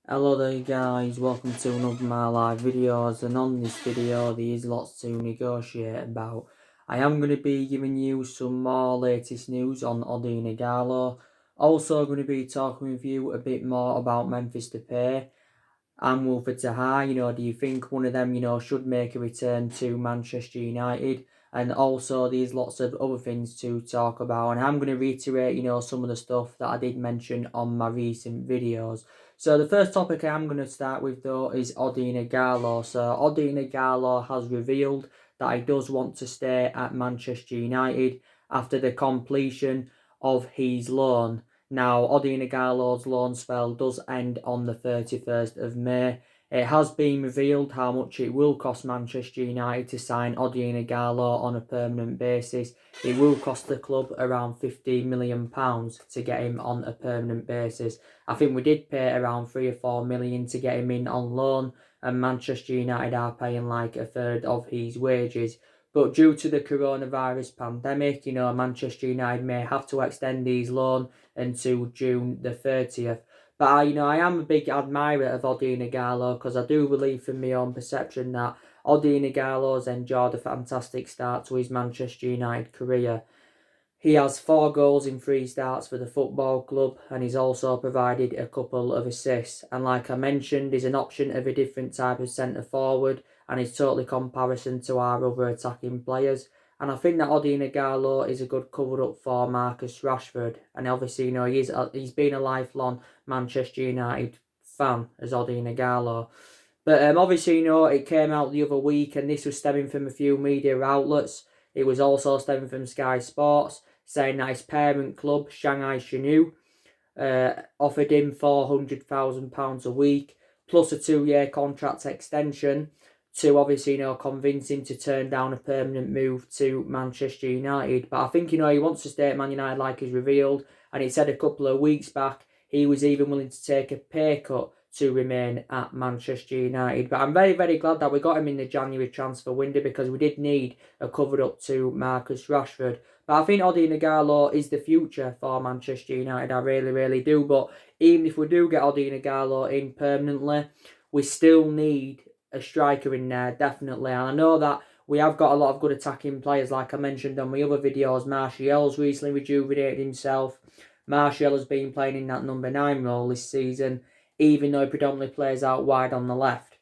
Hello there guys, welcome to another of my live videos, and on this video there is lots to negotiate about. I am going to be giving you some more latest news on Odion Ighalo. Also going to be talking with you a bit more about Memphis Depay and Wilfried Zaha. Do you think one of them, should make a return to Manchester United? And also there's lots of other things to talk about, and I'm going to reiterate, some of the stuff that I did mention on my recent videos. So the first topic I'm going to start with though is Odion Ighalo. So Odion Ighalo has revealed that he does want to stay at Manchester United after the completion of his loan. Now, Odion Ighalo's loan spell does end on the 31st of May. It has been revealed how much it will cost Manchester United to sign Odion Ighalo on a permanent basis. It will cost the club around £15 million to get him on a permanent basis. I think we did pay around 3 or 4 million to get him in on loan, and Manchester United are paying like a third of his wages. But due to the coronavirus pandemic, Manchester United may have to extend his loan until June the 30th. But I am a big admirer of Odion Ighalo, because I do believe from my own perception that Odion Ighalo's enjoyed a fantastic start to his Manchester United career. He has 4 goals in 3 starts for the football club, and he's also provided a couple of assists. And like I mentioned, he's an option of a different type of centre forward, and he's totally comparison to our other attacking players. And I think that Odion Ighalo is a good cover up for Marcus Rashford. And obviously, he's been a lifelong Manchester United fan as Odion Ighalo. But obviously, it came out the other week, and this was stemming from a few media outlets. It was also stemming from Sky Sports, saying that his parent club, Shanghai Shenhua, offered him £400,000 a week, plus a 2-year contract extension, to obviously, convince him to turn down a permanent move to Manchester United. But I think, he wants to stay at Man United, like he's revealed, and he said a couple of weeks back he was even willing to take a pay cut to remain at Manchester United. But I'm very, very glad that we got him in the January transfer window, because we did need a cover up to Marcus Rashford. But I think Odion Ighalo is the future for Manchester United. I really, really do. But even if we do get Odion Ighalo in permanently, we still need a striker in there, definitely. And I know that we have got a lot of good attacking players, like I mentioned on my other videos. Martial's recently rejuvenated himself. Martial has been playing in that number 9 role this season, even though he predominantly plays out wide on the left.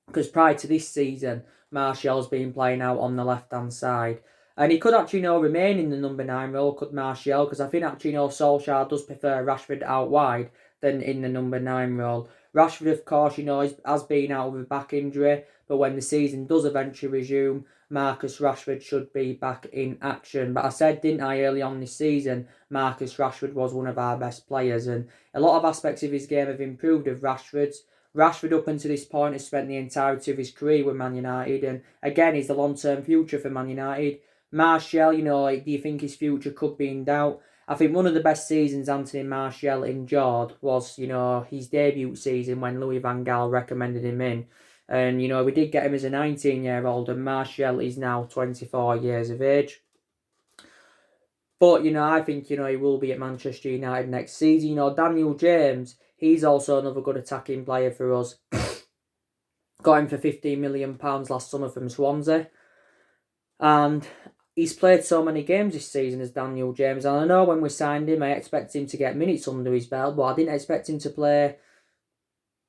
Because prior to this season, Martial's been playing out on the left-hand side. And he could actually, remain in the number 9 role, could Martial, because I think actually, Solskjaer does prefer Rashford out wide than in the number 9 role. Rashford, of course, has been out with a back injury, but when the season does eventually resume, Marcus Rashford should be back in action. But I said, didn't I, early on this season, Marcus Rashford was one of our best players, and a lot of aspects of his game have improved of Rashford's. Rashford, up until this point, has spent the entirety of his career with Man United, and again, he's the long-term future for Man United. Martial, do you think his future could be in doubt? I think one of the best seasons Anthony Martial enjoyed was, his debut season when Louis van Gaal recommended him in. And, we did get him as a 19-year-old, and Martial is now 24 years of age. But, I think, he will be at Manchester United next season. Daniel James, he's also another good attacking player for us. Got him for £15 million last summer from Swansea. And he's played so many games this season as Daniel James. And I know when we signed him, I expected him to get minutes under his belt, but I didn't expect him to play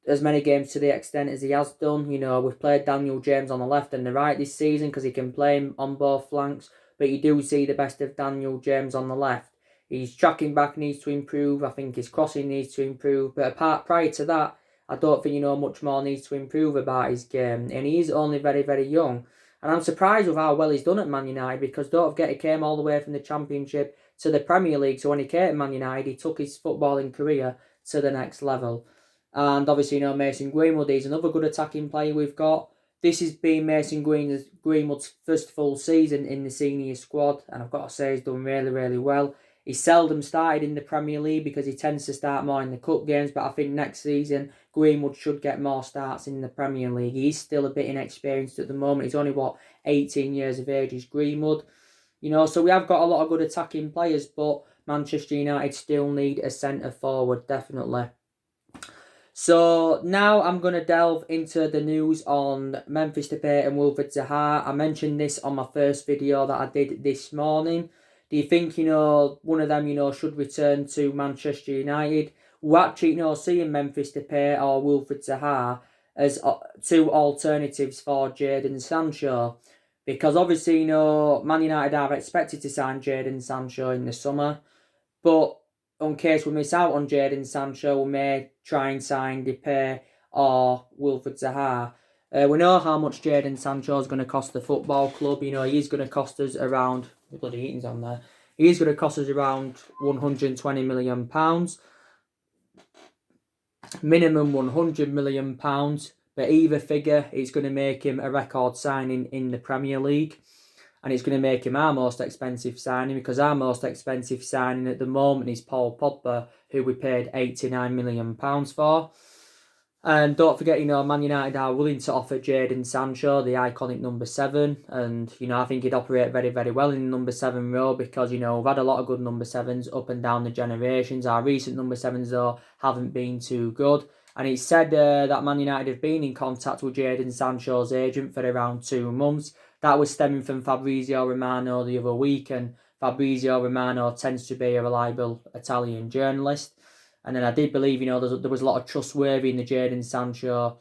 as many games to the extent as he has done. We've played Daniel James on the left and the right this season because he can play him on both flanks. But you do see the best of Daniel James on the left. His tracking back needs to improve. I think his crossing needs to improve. But prior to that, I don't think, much more needs to improve about his game. And he is only very, very young. And I'm surprised with how well he's done at Man United, because don't forget, he came all the way from the Championship to the Premier League. So when he came to Man United, he took his footballing career to the next level. And obviously, Mason Greenwood is another good attacking player we've got. This has been Mason Greenwood's first full season in the senior squad, and I've got to say he's done really, really well. He's seldom started in the Premier League because he tends to start more in the cup games, but I think next season Greenwood should get more starts in the Premier League. He's still a bit inexperienced at the moment. He's only, 18 years of age is Greenwood. So we have got a lot of good attacking players, but Manchester United still need a centre forward, definitely. So now I'm going to delve into the news on Memphis Depay and Wilfried Zaha. I mentioned this on my first video that I did this morning. Do you think, one of them, should return to Manchester United? We're actually, seeing Memphis Depay or Wilfried Zaha as two alternatives for Jadon Sancho. Because obviously, Man United are expected to sign Jadon Sancho in the summer. But in case we miss out on Jadon Sancho, we may try and sign Depay or Wilfried Zaha. We know how much Jadon Sancho is going to cost the football club. He's going to cost us around... Bloody eating's on there. He's going to cost us around £120 million. Minimum £100 million. But either figure, it's going to make him a record signing in the Premier League. And it's going to make him our most expensive signing, because our most expensive signing at the moment is Paul Pogba, who we paid £89 million for. And don't forget, Man United are willing to offer Jadon Sancho, the iconic number 7. And, I think he'd operate very, very well in the number 7 role, because, we've had a lot of good number 7s up and down the generations. Our recent number 7s, though, haven't been too good. And it's said that Man United have been in contact with Jadon Sancho's agent for around 2 months. That was stemming from Fabrizio Romano the other week, and Fabrizio Romano tends to be a reliable Italian journalist. And then I did believe, there was a lot of trustworthy in the Jadon Sancho,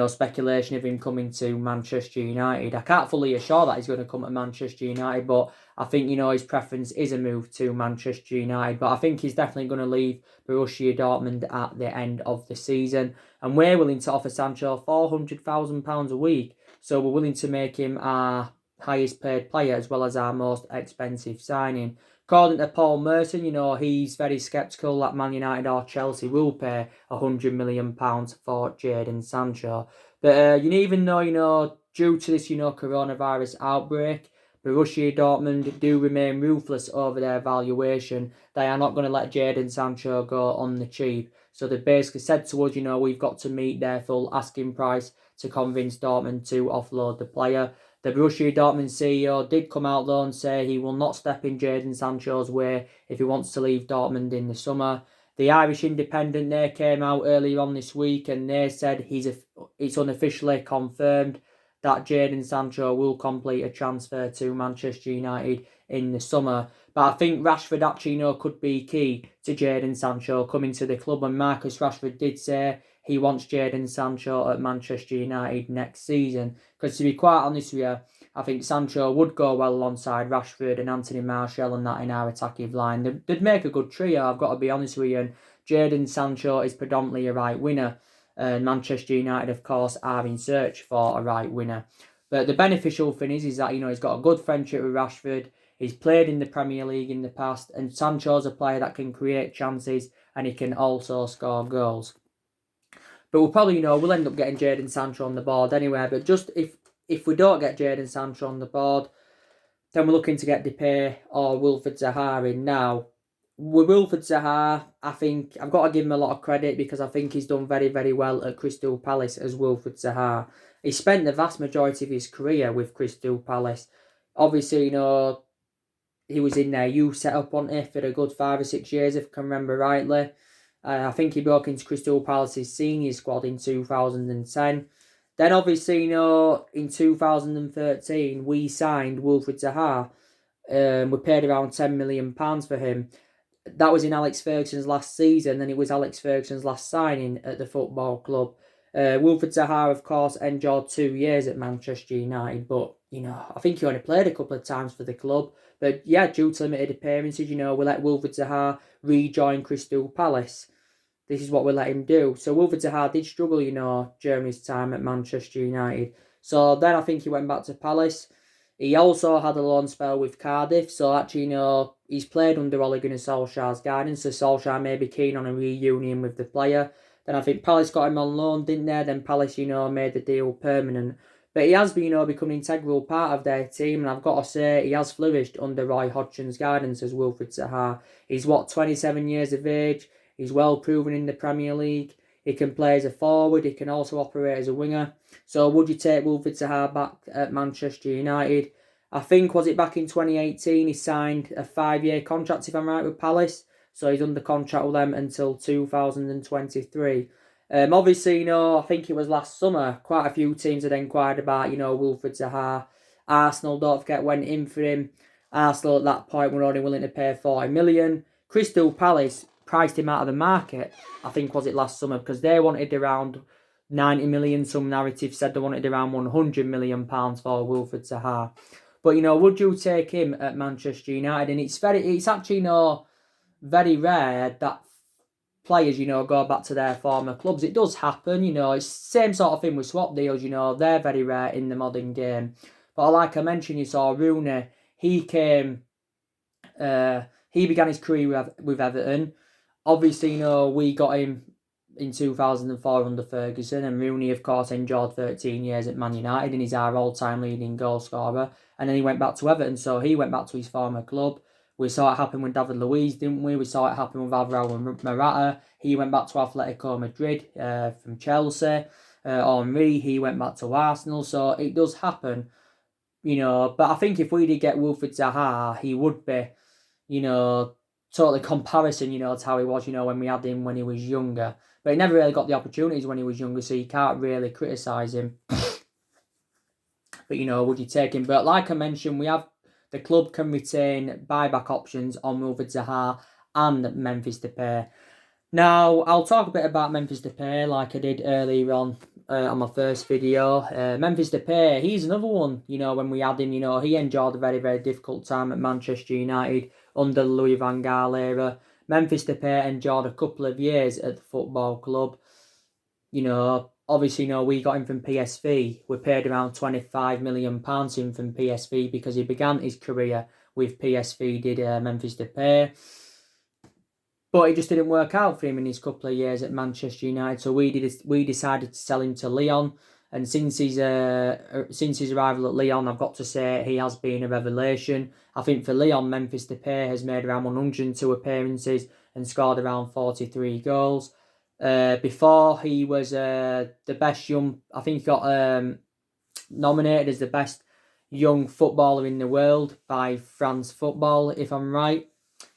speculation of him coming to Manchester United. I can't fully assure that he's going to come to Manchester United, but I think, his preference is a move to Manchester United. But I think he's definitely going to leave Borussia Dortmund at the end of the season. And we're willing to offer Sancho £400,000 a week. So we're willing to make him our highest paid player as well as our most expensive signing. According to Paul Merton, he's very sceptical that Man United or Chelsea will pay £100 million for Jadon Sancho. But even though, due to this, coronavirus outbreak, Borussia Dortmund do remain ruthless over their valuation. They are not going to let Jadon Sancho go on the cheap. So they basically said to us, we've got to meet their full asking price to convince Dortmund to offload the player. The Borussia Dortmund CEO did come out though and say he will not step in Jadon Sancho's way if he wants to leave Dortmund in the summer. The Irish Independent, they came out earlier on this week and they said it's unofficially confirmed that Jadon Sancho will complete a transfer to Manchester United in the summer. But I think Rashford actually, could be key to Jadon Sancho coming to the club. And Marcus Rashford did say he wants Jadon Sancho at Manchester United next season. Because to be quite honest with you, I think Sancho would go well alongside Rashford and Anthony Martial and that in our attacking line. They'd make a good trio, I've got to be honest with you. And Jadon Sancho is predominantly a right winger. And Manchester United, of course, are in search for a right winger. But the beneficial thing is that, he's got a good friendship with Rashford. He's played in the Premier League in the past. And Sancho's a player that can create chances and he can also score goals. But we'll probably, we'll end up getting Jadon Sancho on the board anyway. But just if we don't get Jadon Sancho on the board, then we're looking to get Depay or Wilfried Zaha in now. With Wilfried Zaha, I think I've got to give him a lot of credit because I think he's done very, very well at Crystal Palace as Wilfried Zaha. He spent the vast majority of his career with Crystal Palace. Obviously, he was in their youth setup on it for a good 5 or 6 years, if I can remember rightly. I think he broke into Crystal Palace's senior squad in 2010. Then obviously, in 2013, we signed Wilfried Zaha. We paid around £10 million for him. That was in Alex Ferguson's last season, and it was Alex Ferguson's last signing at the football club. Wilfried Zaha, of course, endured 2 years at Manchester United, but, I think he only played a couple of times for the club. But, yeah, due to limited appearances, we let Wilfried Zaha rejoin Crystal Palace. This is what we let him do. So Wilfried Zaha did struggle, during his time at Manchester United. So then I think he went back to Palace. He also had a loan spell with Cardiff. So actually, he's played under Ole Gunnar Solskjaer's guidance. So Solskjaer may be keen on a reunion with the player. Then I think Palace got him on loan, didn't they? Then Palace, made the deal permanent. But he has been, become an integral part of their team. And I've got to say, he has flourished under Roy Hodgson's guidance as Wilfried Zaha. He's, 27 years of age. He's well proven in the Premier League. He can play as a forward. He can also operate as a winger. So would you take Wilfried Zaha back at Manchester United? I think, was it back in 2018, he signed a 5-year contract, if I'm right, with Palace. So he's under contract with them until 2023. Obviously, I think it was last summer, quite a few teams had inquired about, Wilfried Zaha. Arsenal, don't forget, went in for him. Arsenal at that point were only willing to pay 40 million. Crystal Palace priced him out of the market, I think was it last summer, because they wanted around 90 million. Some narratives said they wanted around 100 million pounds for Wilfried Zaha. But, would you take him at Manchester United? And it's actually, very rare that players, go back to their former clubs. It does happen, it's the same sort of thing with swap deals, they're very rare in the modern game. But like I mentioned, you saw Rooney, he came, he began his career with Everton. Obviously, we got him in 2004 under Ferguson, and Rooney, of course, enjoyed 13 years at Man United, and he's our all-time leading goal scorer. And then he went back to Everton, so he went back to his former club. We saw it happen with David Luiz, didn't we? We saw it happen with Alvaro Morata. He went back to Atletico Madrid from Chelsea. Henry, he went back to Arsenal. So it does happen, But I think if we did get Wilfried Zaha, he would be, totally comparison, to how he was, when we had him when he was younger. But he never really got the opportunities when he was younger, so you can't really criticise him. But, would you take him? But like I mentioned, the club can retain buyback options on Wilfried Zaha and Memphis Depay. Now, I'll talk a bit about Memphis Depay like I did earlier on my first video. Memphis Depay, he's another one, when we had him, he enjoyed a very, very difficult time at Manchester United under the Louis van Gaal era. Memphis Depay enjoyed a couple of years at the football club. Obviously, we got him from PSV. We paid around £25 million in from PSV because he began his career with PSV, did Memphis Depay. But it just didn't work out for him in his couple of years at Manchester United. So we decided to sell him to Lyon. And since his arrival at Lyon, I've got to say he has been a revelation. I think for Lyon, Memphis Depay has made around 102 appearances and scored around 43 goals. Before he was the best young, I think he got nominated as the best young footballer in the world by France Football, if I'm right.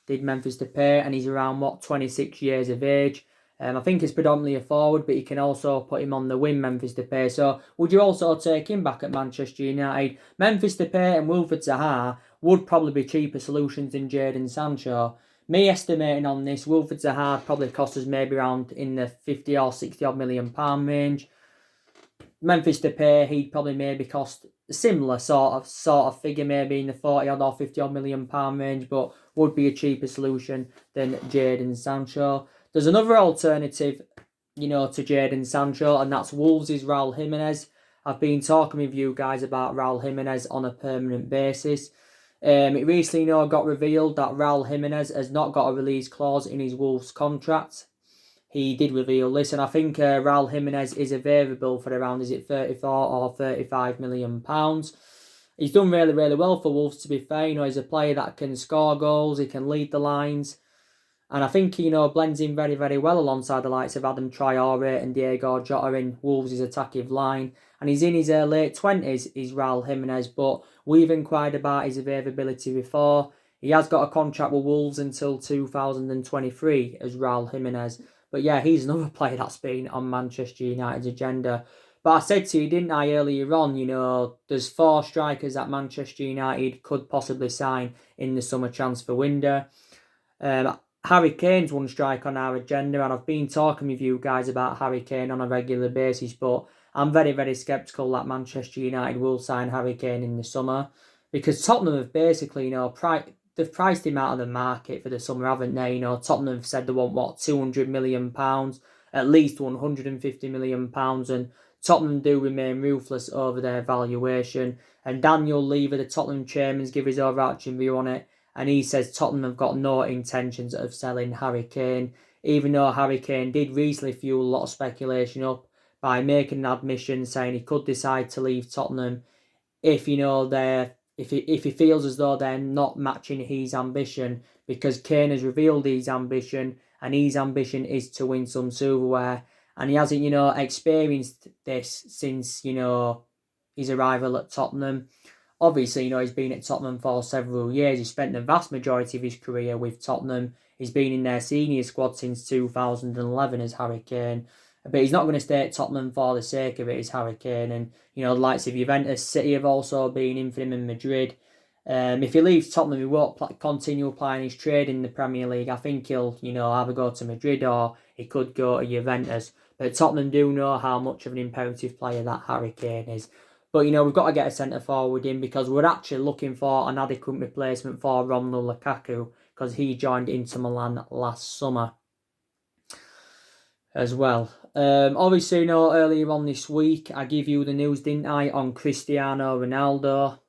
Did Memphis Depay, and he's around 26 years of age. I think he's predominantly a forward, but you can also put him on the wing, Memphis Depay. So would you also take him back at Manchester United? Memphis Depay and Wilfried Zaha would probably be cheaper solutions than Jadon Sancho. Me estimating on this, Wilfried Zaha probably cost us maybe around in the 50 or 60 odd million pound range. Memphis Depay, he'd probably maybe cost a similar sort of figure, maybe in the 40 odd or 50 odd million pound range, but would be a cheaper solution than Jadon Sancho. There's another alternative, to Jadon Sancho, and that's Wolves' Raul Jimenez. I've been talking with you guys about Raul Jimenez on a permanent basis. It recently, got revealed that Raul Jimenez has not got a release clause in his Wolves contract. He did reveal this, and I think Raul Jimenez is available for around, is it 34 or 35 million pounds. He's done really, really well for Wolves, to be fair. He's a player that can score goals, he can lead the lines. And I think, blends in very, very well alongside the likes of Adam Traore and Diego Jota in Wolves' attacking line. And he's in his late 20s, is Raul Jimenez, but we've inquired about his availability before. He has got a contract with Wolves until 2023 as Raul Jimenez. But yeah, he's another player that's been on Manchester United's agenda. But I said to you, didn't I, earlier on, there's 4 strikers that Manchester United could possibly sign in the summer transfer window. Harry Kane's one strike on our agenda, and I've been talking with you guys about Harry Kane on a regular basis, but I'm very, very sceptical that Manchester United will sign Harry Kane in the summer, because Tottenham have basically, they've priced him out of the market for the summer, haven't they? Tottenham have said they want, £200 million, at least £150 million, and Tottenham do remain ruthless over their valuation. And Daniel Levy, the Tottenham chairman, gives his overarching view on it, and he says Tottenham have got no intentions of selling Harry Kane, even though Harry Kane did recently fuel a lot of speculation up by making an admission saying he could decide to leave Tottenham if if he feels as though they're not matching his ambition, because Kane has revealed his ambition, and his ambition is to win some silverware, and he hasn't experienced this since his arrival at Tottenham. Obviously, he's been at Tottenham for several years. He spent the vast majority of his career with Tottenham. He's been in their senior squad since 2011 as Harry Kane. But he's not going to stay at Tottenham for the sake of it, is Harry Kane. And, you know, the likes of Juventus, City have also been in for him, in Madrid. If he leaves Tottenham, he won't continue applying his trade in the Premier League. I think he'll, you know, either go to Madrid or he could go to Juventus. But Tottenham do know how much of an imperative player that Harry Kane is. But, you know, we've got to get a centre-forward in because we're actually looking for an adequate replacement for Romelu Lukaku because he joined Inter Milan last summer as well. Obviously, you know, earlier on this week, I gave you the news, didn't I, on Cristiano Ronaldo.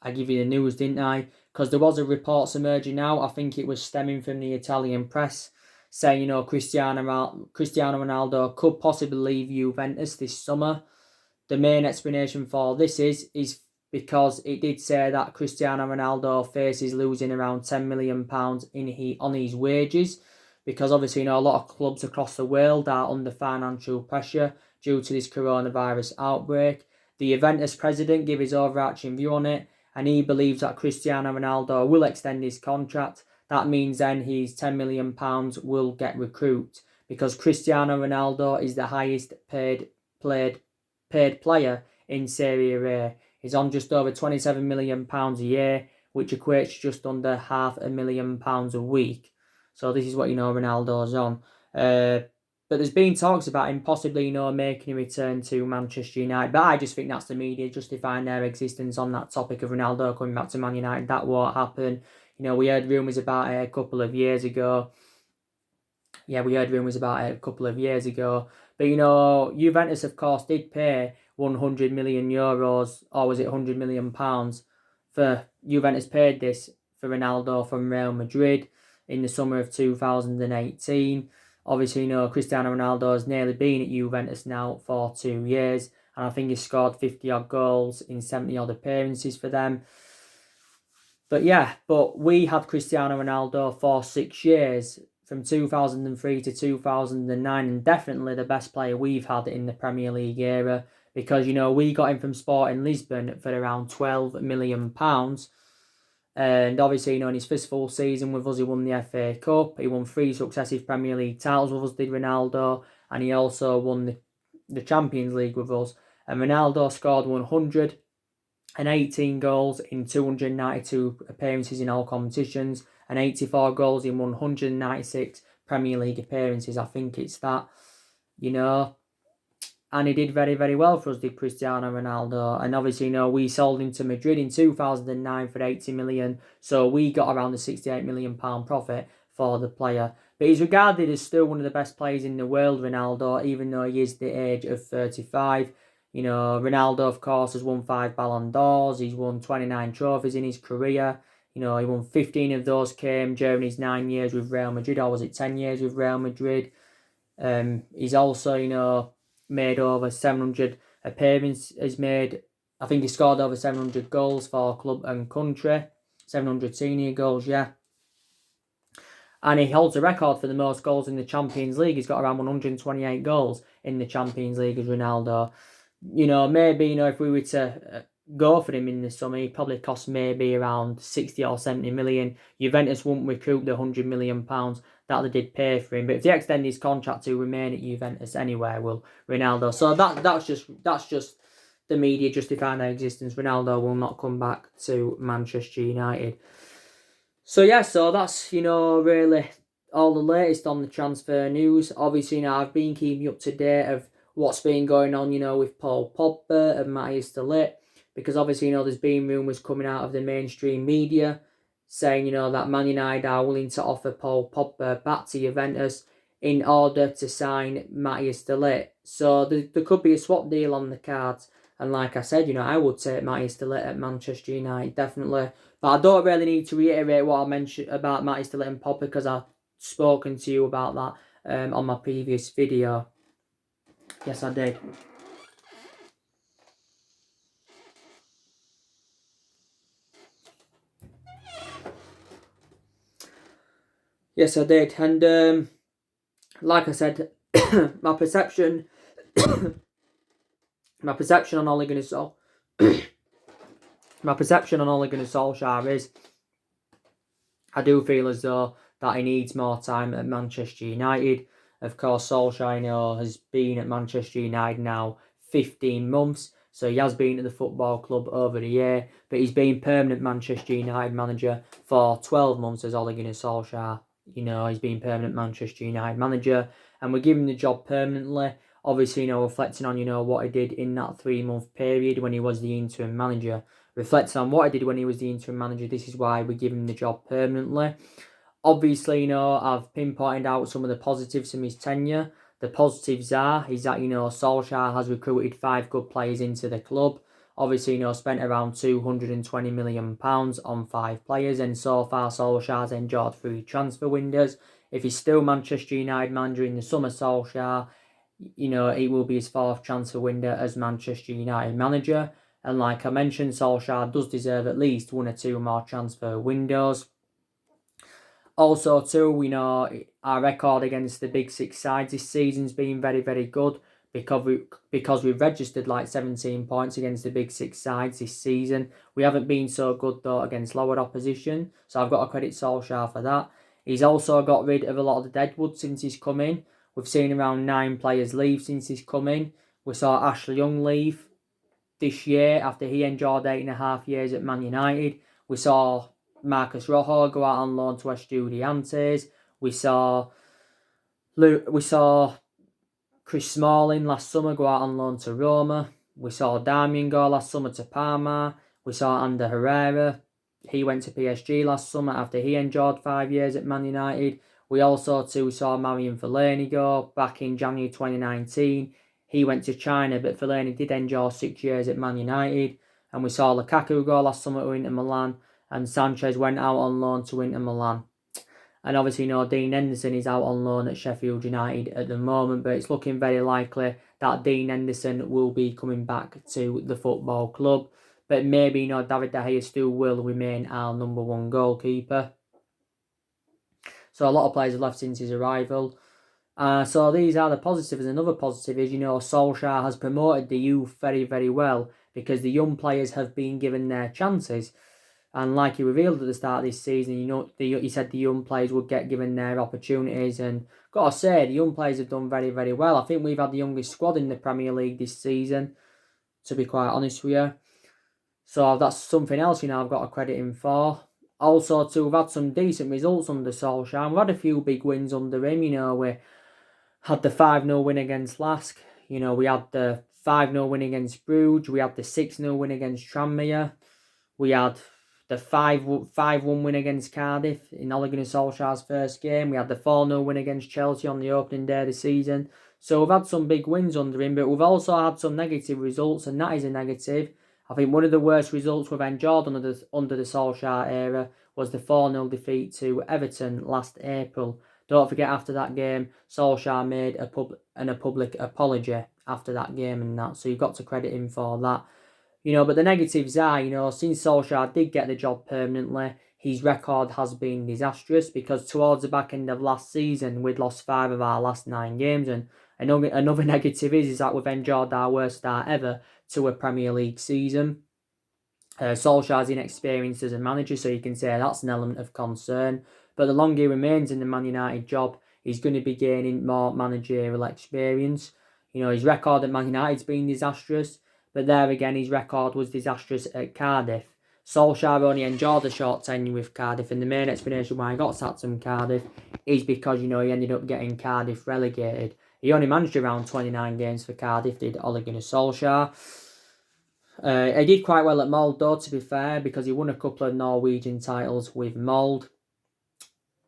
I give you the news, didn't I? Because there was a reports emerging out. I think it was stemming from the Italian press saying, you know, Cristiano Ronaldo could possibly leave Juventus this summer. The main explanation for this is because it did say that Cristiano Ronaldo faces losing around £10 million on his wages. Because obviously, you know, a lot of clubs across the world are under financial pressure due to this coronavirus outbreak. The Juventus president gave his overarching view on it, and he believes that Cristiano Ronaldo will extend his contract. That means then his £10 million will get recouped because Cristiano Ronaldo is the highest paid player in Serie A. He's on just over £27 million a year, which equates to just under £500,000 a week. So this is what, you know, Ronaldo's on. But there's been talks about him possibly, you know, making a return to Manchester United. But I just think that's the media justifying their existence on that topic of Ronaldo coming back to Man United. That won't happen. You know, we heard rumours about it a couple of years ago. But, you know, Juventus, of course, did pay €100 million, or was it £100 million? Juventus paid this for Ronaldo from Real Madrid in the summer of 2018. Obviously, you know, Cristiano Ronaldo has nearly been at Juventus now for 2 years, and I think he's scored 50-odd goals in 70-odd appearances for them. But we had Cristiano Ronaldo for 6 years, from 2003 to 2009, and definitely the best player we've had in the Premier League era, because, you know, we got him from Sporting Lisbon for around £12 million. And obviously, you know, in his first full season with us, he won the FA Cup. He won 3 successive Premier League titles with us, did Ronaldo. And he also won the Champions League with us. And Ronaldo scored 118 goals in 292 appearances in all competitions, and 84 goals in 196 Premier League appearances. I think it's that, you know. And he did very, very well for us, did Cristiano Ronaldo. And obviously, you know, we sold him to Madrid in 2009 for 80 million. So we got around the £68 million profit for the player. But he's regarded as still one of the best players in the world, Ronaldo, even though he is the age of 35. You know, Ronaldo, of course, has won 5 Ballon d'Ors. He's won 29 trophies in his career. You know, he won 15 of those came during his 9 years with Real Madrid, or was it 10 years with Real Madrid? He's also, you know, made over 700 appearances. I think he scored over 700 goals for club and country. 700 senior goals, yeah. And he holds a record for the most goals in the Champions League. He's got around 128 goals in the Champions League as Ronaldo. You know, maybe, you know, if we were to go for him in the summer, he'd probably cost maybe around 60 or 70 million. Juventus won't recoup the £100 million that they did pay for him. But if they extend his contract to remain at Juventus anywhere, will Ronaldo. So that's just the media justifying their existence. Ronaldo will not come back to Manchester United. So that's, you know, really all the latest on the transfer news. Obviously, you know, I've been keeping you up to date of what's been going on, you know, with Paul Pogba and Matthias de Ligt, because obviously, you know, there's been rumours coming out of the mainstream media saying, you know, that Man United are willing to offer Paul Pogba back to Juventus in order to sign Matthias de Ligt. So there could be a swap deal on the cards. And like I said, you know, I would take Matthias de Ligt at Manchester United, definitely. But I don't really need to reiterate what I mentioned about Matthias de Ligt and Pogba, because I've spoken to you about that on my previous video. Yes, I did. Yes, I did. And like I said, my perception on Ole Gunnar Solskjaer is, I do feel as though that he needs more time at Manchester United. Of course, Solskjaer, has been at Manchester United now 15 months. So he has been at the football club over the year, but he's been permanent Manchester United manager for 12 months as Ole Gunnar Solskjaer. He's been permanent Manchester United manager, and we're giving the job permanently. Obviously, reflecting on, what he did in that 3-month period when he was the interim manager. Reflecting on what he did when he was the interim manager, this is why we're giving him the job permanently. Obviously, I've pinpointed out some of the positives from his tenure. The positives is that, Solskjaer has recruited 5 good players into the club. Obviously, spent around £220 million on 5 players, and so far Solskjaer's enjoyed 3 transfer windows. If he's still Manchester United manager in the summer, Solskjaer, it will be his 4th transfer window as Manchester United manager. And like I mentioned, Solskjaer does deserve at least 1 or 2 more transfer windows. Also, too, our record against the big 6 sides this season's been very, very good because we've registered like 17 points against the big 6 sides this season. We haven't been so good, though, against lower opposition, so I've got to credit Solskjaer for that. He's also got rid of a lot of the deadwood since he's come in. We've seen around 9 players leave since he's come in. We saw Ashley Young leave this year after he enjoyed 8.5 years at Man United. We saw Marcus Rojo go out on loan to Estudiantes. We saw Chris Smalling last summer go out on loan to Roma. We saw Darmian go last summer to Parma. We saw Ander Herrera. He went to PSG last summer after he enjoyed 5 years at Man United. We also too saw Marian Fellaini go back in January 2019. He went to China, but Fellaini did enjoy 6 years at Man United. And we saw Lukaku go last summer to Inter Milan, and Sanchez went out on loan to Inter Milan. And obviously, Dean Henderson is out on loan at Sheffield United at the moment, but it's looking very likely that Dean Henderson will be coming back to the football club. But maybe, David De Gea still will remain our number 1 goalkeeper. So a lot of players have left since his arrival. So these are the positives. Another positive is, Solskjaer has promoted the youth very, very well because the young players have been given their chances. And like he revealed at the start of this season, he said the young players would get given their opportunities. And got to say, the young players have done very, very well. I think we've had the youngest squad in the Premier League this season, to be quite honest with you. So that's something else, I've got to credit him for. Also, too, we've had some decent results under Solskjaer. We've had a few big wins under him. We had the 5-0 win against Lask. We had the 5-0 win against Bruges. We had the 6-0 win against Tranmere. We had the 5-1 win against Cardiff in Ole Gunnar Solskjaer's first game. We had the 4-0 win against Chelsea on the opening day of the season. So we've had some big wins under him, but we've also had some negative results, and that is a negative. I think one of the worst results we've enjoyed under the Solskjaer era was the 4-0 defeat to Everton last April. Don't forget, after that game, Solskjaer made a public apology after that game and that, so you've got to credit him for that. But the negatives are, since Solskjaer did get the job permanently, his record has been disastrous because towards the back end of last season, we'd lost 5 of our last 9 games. And another negative is that we've enjoyed our worst start ever to a Premier League season. Solskjaer's inexperienced as a manager, so you can say that's an element of concern. But the longer he remains in the Man United job, he's going to be gaining more managerial experience. His record at Man United's been disastrous. But there again, his record was disastrous at Cardiff. Solskjaer only enjoyed a short tenure with Cardiff, and the main explanation why he got sacked from Cardiff is because, he ended up getting Cardiff relegated. He only managed around 29 games for Cardiff, did Ole Gunnar Solskjaer. He did quite well at Molde, though, to be fair, because he won a couple of Norwegian titles with Molde.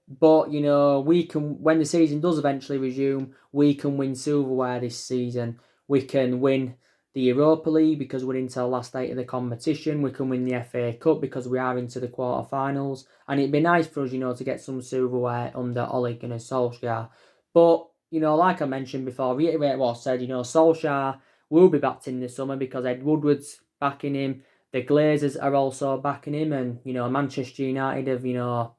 But, when the season does eventually resume, we can win silverware this season. We can win the Europa League because we're into the last 8 of the competition. We can win the FA Cup because we are into the quarterfinals. And it'd be nice for us, to get some silverware under Ole Gunnar Solskjaer. But, like I mentioned before, reiterate what I said, Solskjaer will be backed in the summer because Ed Woodward's backing him. The Glazers are also backing him. And, Manchester United have,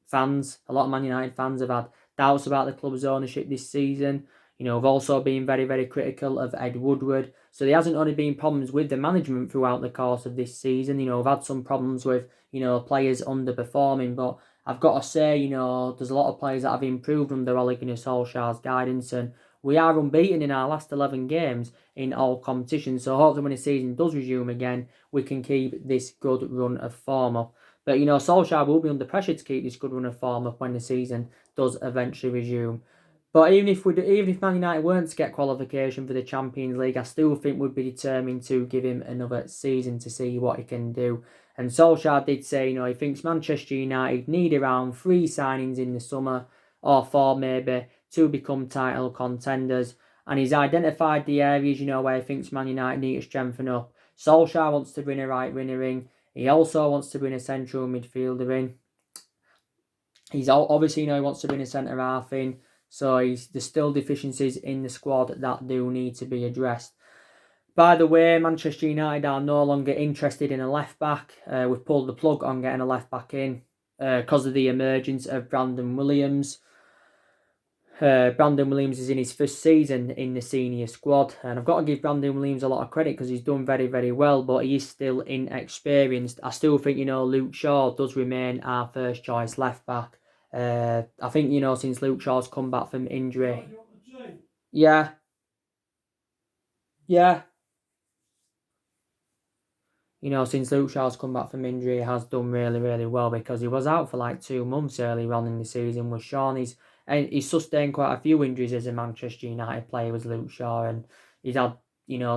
fans, a lot of Man United fans have had doubts about the club's ownership this season. We've also been very, very critical of Ed Woodward. So there hasn't only been problems with the management throughout the course of this season. We've had some problems with, players underperforming. But I've got to say, there's a lot of players that have improved under Ole Gunnar Solskjaer's guidance, and we are unbeaten in our last 11 games in all competitions. So hopefully when the season does resume again, we can keep this good run of form up. But, Solskjaer will be under pressure to keep this good run of form up when the season does eventually resume. But even if Man United weren't to get qualification for the Champions League, I still think we'd be determined to give him another season to see what he can do. And Solskjaer did say, he thinks Manchester United need around 3 signings in the summer, or 4 maybe, to become title contenders. And he's identified the areas, where he thinks Man United need to strengthen up. Solskjaer wants to bring a right winger in. He also wants to bring a central midfielder in. He's obviously, he wants to bring a centre half in. So there's still deficiencies in the squad that do need to be addressed. By the way, Manchester United are no longer interested in a left-back. We've pulled the plug on getting a left-back in because of the emergence of Brandon Williams. Brandon Williams is in his first season in the senior squad. And I've got to give Brandon Williams a lot of credit because he's done very, very well. But he is still inexperienced. I still think, Luke Shaw does remain our first choice left-back. I think, since Luke Shaw's come back from injury. Yeah. Since Luke Shaw's come back from injury, he has done really, really well because he was out for like 2 months earlier on in the season with Shaw. He's sustained quite a few injuries as a Manchester United player with Luke Shaw, and he's had,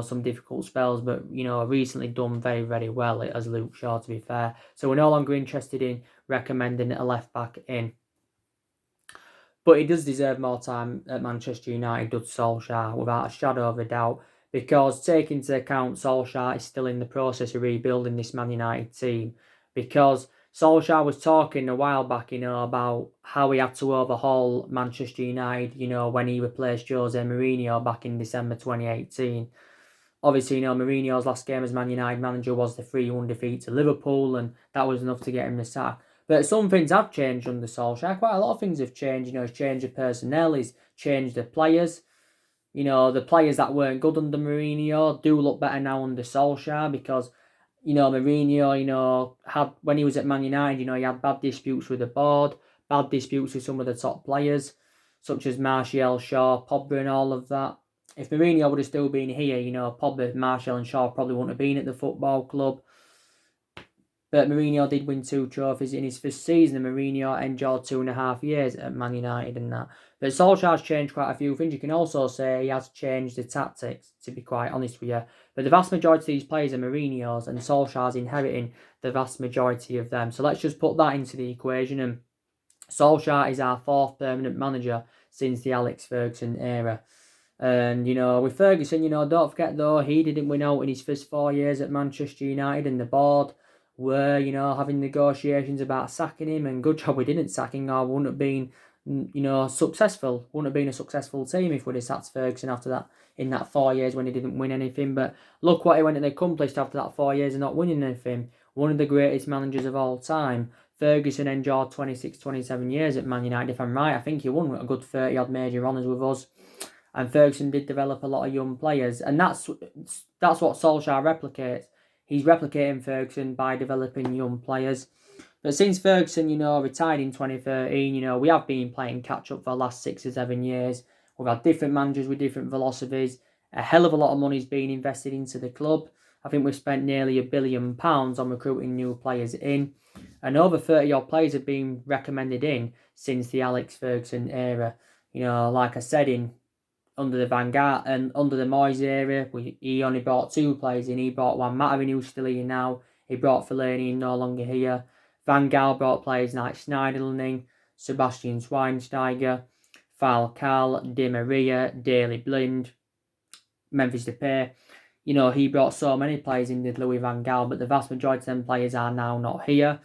some difficult spells, but, recently done very, very well as Luke Shaw, to be fair. So we're no longer interested in recommending a left-back in. But he does deserve more time at Manchester United, does Solskjaer, without a shadow of a doubt. Because taking into account Solskjaer is still in the process of rebuilding this Man United team. Because Solskjaer was talking a while back, about how he had to overhaul Manchester United, when he replaced Jose Mourinho back in December 2018. Obviously, Mourinho's last game as Man United manager was the 3-1 defeat to Liverpool, and that was enough to get him the sack. But some things have changed under Solskjaer. Quite a lot of things have changed. He's changed the personnel, he's changed the players. The players that weren't good under Mourinho do look better now under Solskjaer because, Mourinho, had when he was at Man United, he had bad disputes with the board, bad disputes with some of the top players, such as Martial, Shaw, Pogba and all of that. If Mourinho would have still been here, Pogba, Martial and Shaw probably wouldn't have been at the football club. But Mourinho did win 2 trophies in his first season, and Mourinho endured 2.5 years at Man United and that. But Solskjaer's changed quite a few things. You can also say he has changed the tactics, to be quite honest with you. But the vast majority of these players are Mourinho's, and Solskjaer's inheriting the vast majority of them. So let's just put that into the equation. And Solskjaer is our 4th permanent manager since the Alex Ferguson era. And, with Ferguson, don't forget though, he didn't win out in his first 4 years at Manchester United, and the board were, having negotiations about sacking him, and good job we didn't sack him, or wouldn't have been, successful. Wouldn't have been a successful team if we'd have sacked Ferguson after that, in that 4 years when he didn't win anything. But look what he went and accomplished after that 4 years of not winning anything. One of the greatest managers of all time. Ferguson endured 26, 27 years at Man United, if I'm right. I think he won a good 30-odd major honours with us. And Ferguson did develop a lot of young players. And that's what Solskjaer replicates. He's replicating Ferguson by developing young players. But since Ferguson, retired in 2013, we have been playing catch-up for the last 6 or 7 years. We've had different managers with different philosophies. A hell of a lot of money's been invested into the club. I think we've spent nearly £1 billion on recruiting new players in. And over 30-odd players have been recommended in since the Alex Ferguson era. Like I said, under the Van Gaal and under the Moyes era, he only brought 2 players in. He brought Juan Mata in, who's still here now. He brought Fellaini in, no longer here. Van Gaal brought players like Schneiderlin in, Sebastian Schweinsteiger, Falcao, Di Maria, Daley Blind, Memphis Depay. He brought so many players in, did Louis Van Gaal, but the vast majority of them players are now not here.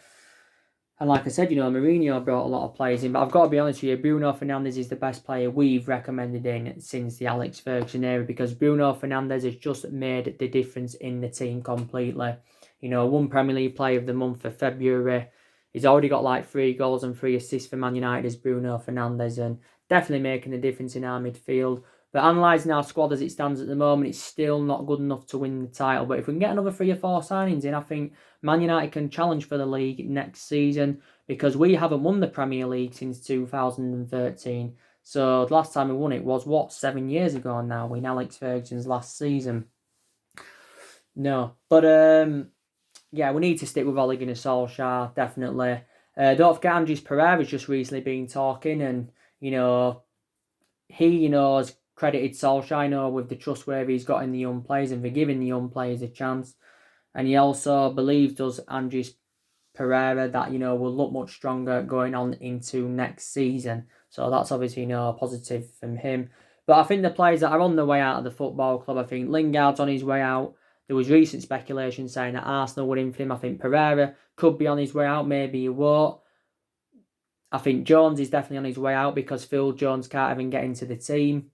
And like I said, Mourinho brought a lot of players in. But I've got to be honest with you, Bruno Fernandez is the best player we've recommended in since the Alex Ferguson era, because Bruno Fernandez has just made the difference in the team completely. Won Premier League Player of the Month for February. He's already got like 3 goals and 3 assists for Man United as Bruno Fernandez, and definitely making a difference in our midfield. But analysing our squad as it stands at the moment, it's still not good enough to win the title. But if we can get another 3 or 4 signings in, I think Man United can challenge for the league next season, because we haven't won the Premier League since 2013. So the last time we won it was, 7 years ago now, in Alex Ferguson's last season. No. But, yeah, we need to stick with Ole Gunnar Solskjaer, definitely. Don't forget, Andres Pereira's just recently been talking, and, he, has credited Solskjaer, with the trustworthy he's got in the young players and for giving the young players a chance. And he also believes Andres Pereira that, will look much stronger going on into next season. So that's obviously, positive from him. But I think the players that are on the way out of the football club, I think Lingard's on his way out. There was recent speculation saying that Arsenal would in for him. I think Pereira could be on his way out. Maybe he won't. I think Jones is definitely on his way out because Phil Jones can't even get into the team.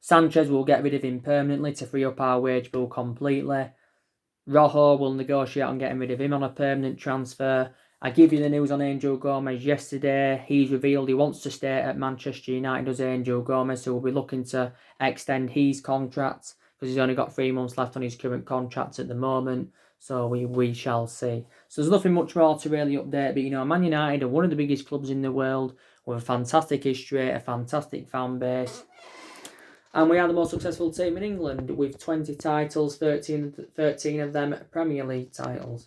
Sanchez will get rid of him permanently to free up our wage bill completely. Rojo will negotiate on getting rid of him on a permanent transfer. I give you the news on Angel Gomez yesterday. He's revealed he wants to stay at Manchester United as Angel Gomez, so we'll be looking to extend his contract because he's only got 3 months left on his current contract at the moment. So we shall see. So there's nothing much more to really update. But, Man United are one of the biggest clubs in the world with a fantastic history, a fantastic fan base. And we are the most successful team in England with 20 titles, 13 of them Premier League titles.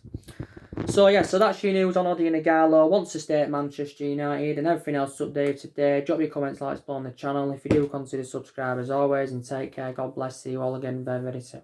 So that's your news on Odion Ighalo. Wants to stay at Manchester United, and everything else updated today. Drop your comments, likes, below on the channel. If you do, consider subscribe as always, and take care. God bless. See you all again very, very soon.